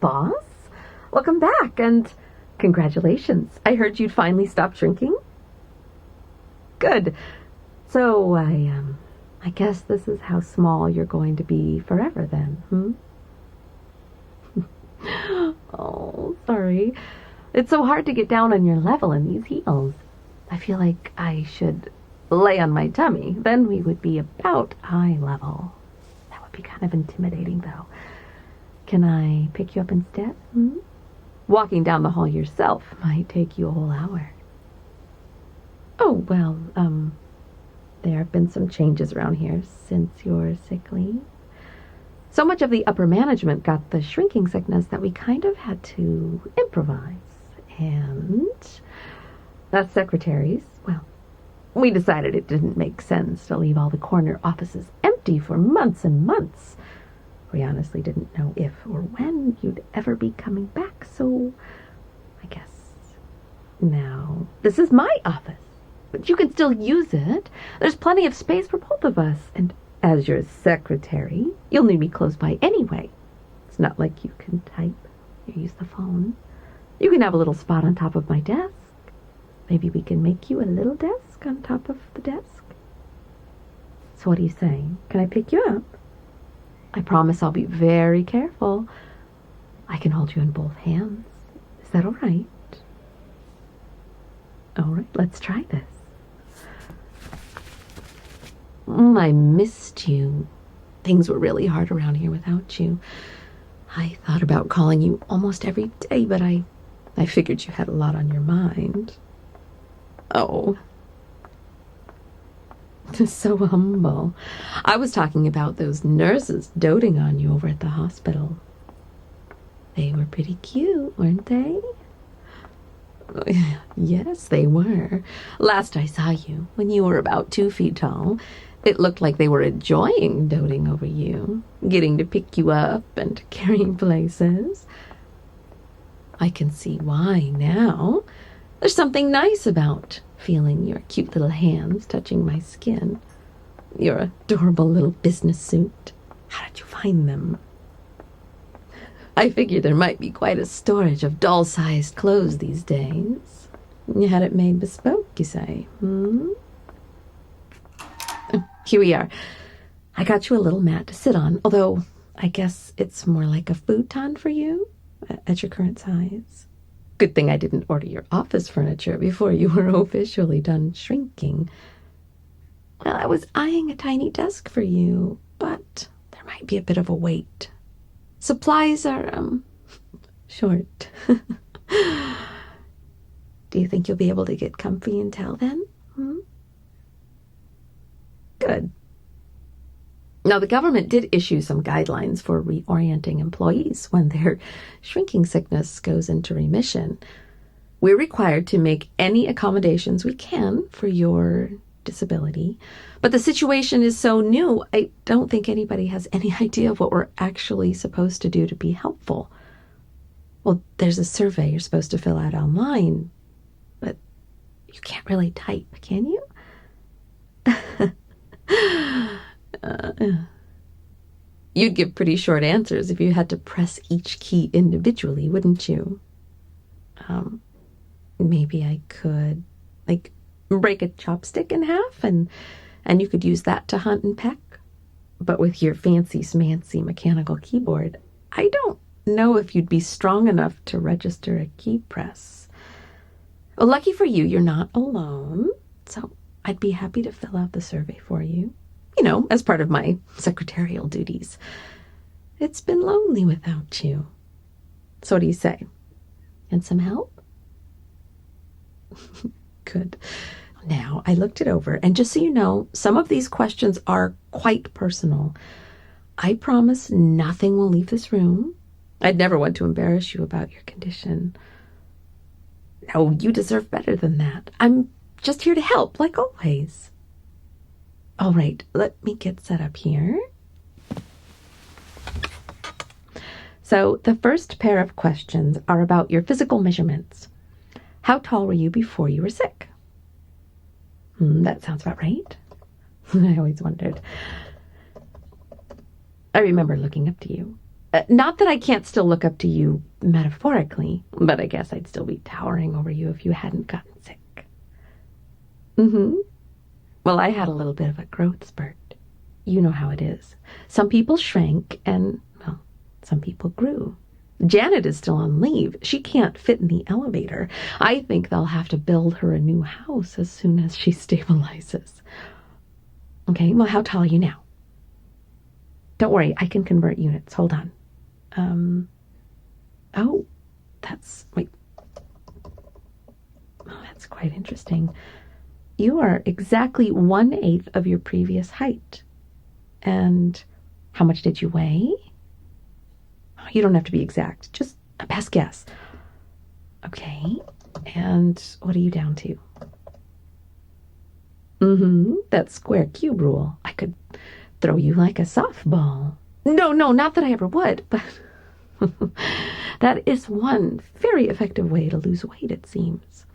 boss. Welcome back, and congratulations. I heard you'd finally stopped shrinking. Good. So, I guess this is how small you're going to be forever then, Oh, sorry. It's so hard to get down on your level in these heels. I feel like I should lay on my tummy. Then we would be about eye level. That would be kind of intimidating, though. Can I pick you up instead? Walking down the hall yourself might take you a whole hour. Oh, well, there have been some changes around here since your sick leave. So much of the upper management got the shrinking sickness that we kind of had to improvise. And us secretaries, well, we decided it didn't make sense to leave all the corner offices empty for months and months. We honestly didn't know if or when you'd ever be coming back, so I guess now this is my office. But you can still use it. There's plenty of space for both of us. And as your secretary, you'll need me close by anyway. It's not like you can type or use the phone. You can have a little spot on top of my desk. Maybe we can make you a little desk on top of the desk. So what do you say? Can I pick you up? I promise I'll be very careful. I can hold you in both hands. Is that all right? All right, let's try this. I missed you. Things were really hard around here without you. I thought about calling you almost every day, but I figured you had a lot on your mind. Oh. So humble. I was talking about those nurses doting on you over at the hospital. They were pretty cute, weren't they? Yes, they were. Last I saw you, when you were about 2 feet tall, it looked like they were enjoying doting over you, getting to pick you up and carrying places. I can see why now. There's something nice about feeling your cute little hands touching my skin. Your adorable little business suit. How did you find them? I figured there might be quite a storage of doll-sized clothes these days. You had it made bespoke, you say, Here we are. I got you a little mat to sit on, although I guess it's more like a futon for you at your current size. Good thing I didn't order your office furniture before you were officially done shrinking. Well, I was eyeing a tiny desk for you, but there might be a bit of a wait. Supplies are, short. Do you think you'll be able to get comfy until then? Good. Now, the government did issue some guidelines for reorienting employees when their shrinking sickness goes into remission. We're required to make any accommodations we can for your disability, but the situation is so new, I don't think anybody has any idea of what we're actually supposed to do to be helpful. Well, there's a survey you're supposed to fill out online, but you can't really type, can you? You'd give pretty short answers if you had to press each key individually, wouldn't you? Maybe I could, break a chopstick in half, and you could use that to hunt and peck. But with your fancy-smancy mechanical keyboard, I don't know if you'd be strong enough to register a key press. Well, lucky for you, you're not alone, so I'd be happy to fill out the survey for you. As part of my secretarial duties. It's been lonely without you. So what do you say? And some help? Good. Now, I looked it over, and just so you know, some of these questions are quite personal. I promise nothing will leave this room. I'd never want to embarrass you about your condition. No, you deserve better than that. I'm just here to help, like always. All right, let me get set up here. So the first pair of questions are about your physical measurements. How tall were you before you were sick? That sounds about right. I always wondered. I remember looking up to you. Not that I can't still look up to you metaphorically, but I guess I'd still be towering over you if you hadn't gotten sick. Mm-hmm. Well, I had a little bit of a growth spurt. You know how it is. Some people shrank and, well, some people grew. Janet is still on leave. She can't fit in the elevator. I think they'll have to build her a new house as soon as she stabilizes. Okay, well, how tall are you now? Don't worry, I can convert units. Hold on. Oh, wait. Oh, that's quite interesting. You are exactly 1/8 of your previous height. And how much did you weigh? Oh, you don't have to be exact, just a best guess. Okay, and what are you down to? That square cube rule. I could throw you like a softball. No, not that I ever would, but that is one very effective way to lose weight, it seems.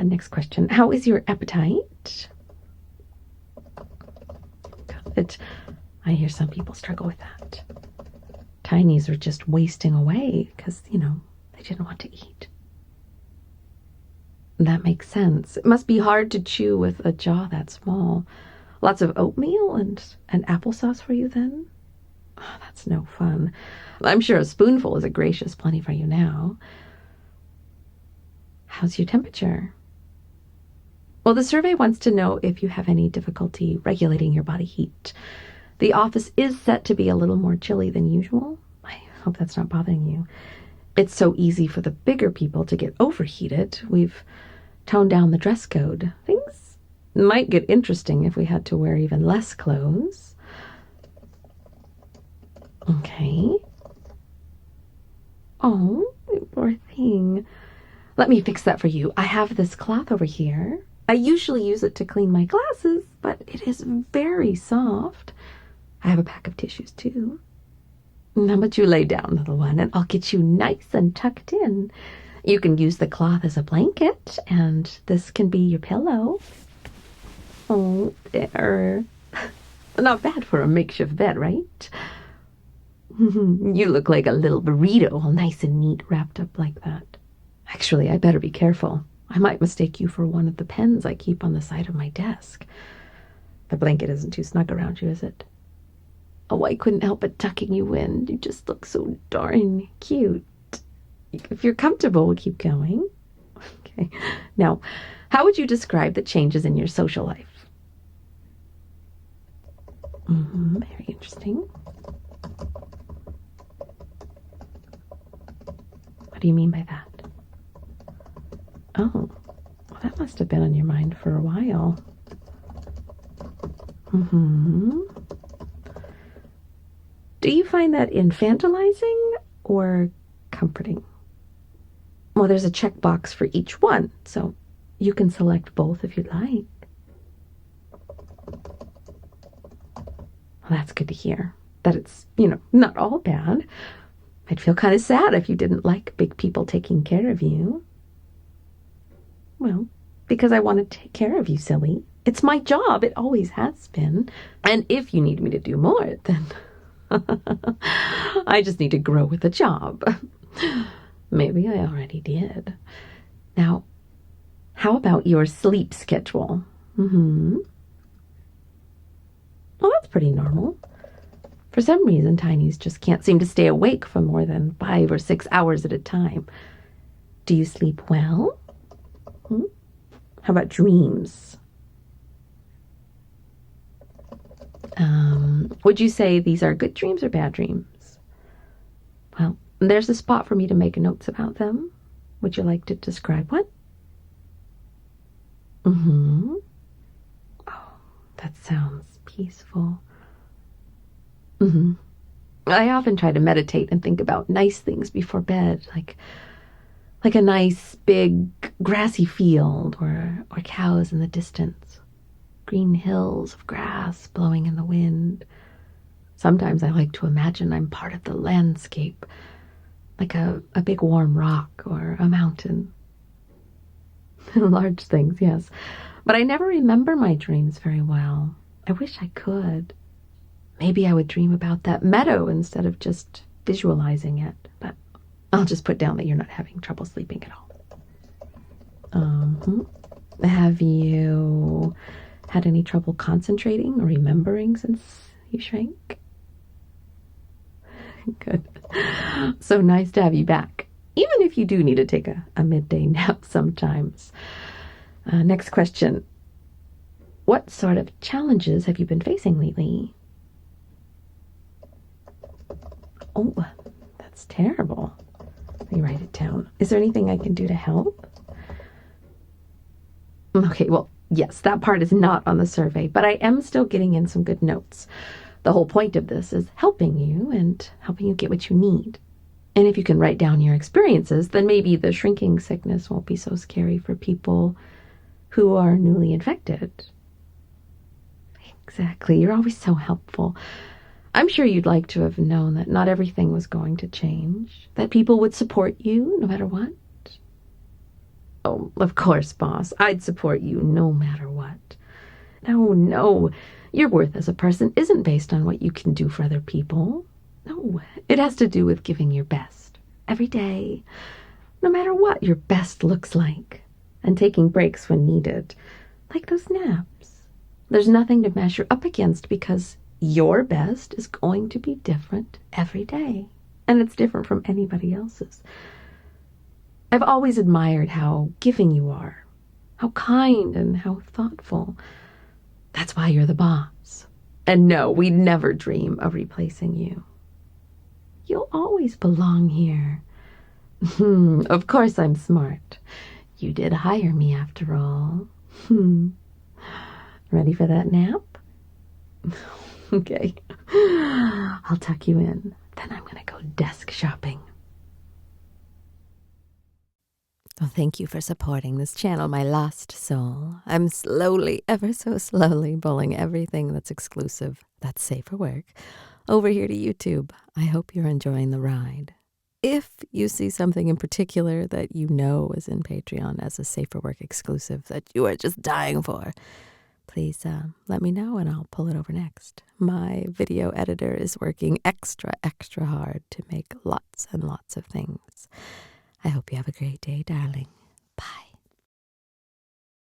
Next question. How is your appetite? Good. I hear some people struggle with that. Tinies are just wasting away because, they didn't want to eat. That makes sense. It must be hard to chew with a jaw that small. Lots of oatmeal and applesauce for you then? Oh, that's no fun. I'm sure a spoonful is a gracious plenty for you now. How's your temperature? Well, the survey wants to know if you have any difficulty regulating your body heat. The office is set to be a little more chilly than usual. I hope that's not bothering you. It's so easy for the bigger people to get overheated. We've toned down the dress code. Things might get interesting if we had to wear even less clothes. Okay. Oh, poor thing. Let me fix that for you. I have this cloth over here. I usually use it to clean my glasses, but it is very soft. I have a pack of tissues, too. How about you lay down, little one, and I'll get you nice and tucked in. You can use the cloth as a blanket, and this can be your pillow. Oh, there. Not bad for a makeshift bed, right? You look like a little burrito, all nice and neat, wrapped up like that. Actually, I better be careful. I might mistake you for one of the pens I keep on the side of my desk. The blanket isn't too snug around you, is it? Oh, I couldn't help but tucking you in. You just look so darn cute. If you're comfortable, we'll keep going. Okay. Now, how would you describe the changes in your social life? Very interesting. What do you mean by that? Oh, well, that must have been on your mind for a while. Do you find that infantilizing or comforting? Well, there's a checkbox for each one, so you can select both if you'd like. Well, that's good to hear. That it's, not all bad. I'd feel kind of sad if you didn't like big people taking care of you. Well, because I want to take care of you, silly. It's my job. It always has been. And if you need me to do more, then I just need to grow with the job. Maybe I already did. Now, how about your sleep schedule? Well, that's pretty normal. For some reason, tinies just can't seem to stay awake for more than 5 or 6 hours at a time. Do you sleep well? How about dreams? Would you say these are good dreams or bad dreams? Well, there's a spot for me to make notes about them. Would you like to describe one? Oh, that sounds peaceful. I often try to meditate and think about nice things before bed, like a nice big grassy field or cows in the distance, green hills of grass blowing in the wind. Sometimes I like to imagine I'm part of the landscape, like a big warm rock or a mountain. Large things, yes. But I never remember my dreams very well. I wish I could. Maybe I would dream about that meadow instead of just visualizing it. But I'll just put down that you're not having trouble sleeping at all. Have you had any trouble concentrating or remembering since you shrank? Good. So nice to have you back, even if you do need to take a midday nap sometimes. Next question. What sort of challenges have you been facing lately? Oh, that's terrible. Let me write it down. Is there anything I can do to help? Okay, well, yes, that part is not on the survey, but I am still getting in some good notes. The whole point of this is helping you and helping you get what you need. And if you can write down your experiences, then maybe the shrinking sickness won't be so scary for people who are newly infected. Exactly. You're always so helpful. I'm sure you'd like to have known that not everything was going to change, that people would support you no matter what. Oh, of course, boss. I'd support you no matter what. No. Your worth as a person isn't based on what you can do for other people. No, it has to do with giving your best every day, no matter what your best looks like, and taking breaks when needed, like those naps. There's nothing to measure up against because your best is going to be different every day, and it's different from anybody else's. I've always admired how giving you are, how kind and how thoughtful. That's why you're the boss. And no, we never dream of replacing you. You'll always belong here. Of course I'm smart. You did hire me after all. Ready for that nap? Okay. I'll tuck you in. Then I'm going to go desk shopping. Well, thank you for supporting this channel, my lost soul. I'm slowly, ever so slowly, pulling everything that's exclusive, that's safe for work, over here to YouTube. I hope you're enjoying the ride. If you see something in particular that you know is in Patreon as a safe for work exclusive that you are just dying for, please let me know and I'll pull it over next. My video editor is working extra hard to make lots and lots of things. I hope you have a great day, darling. Bye.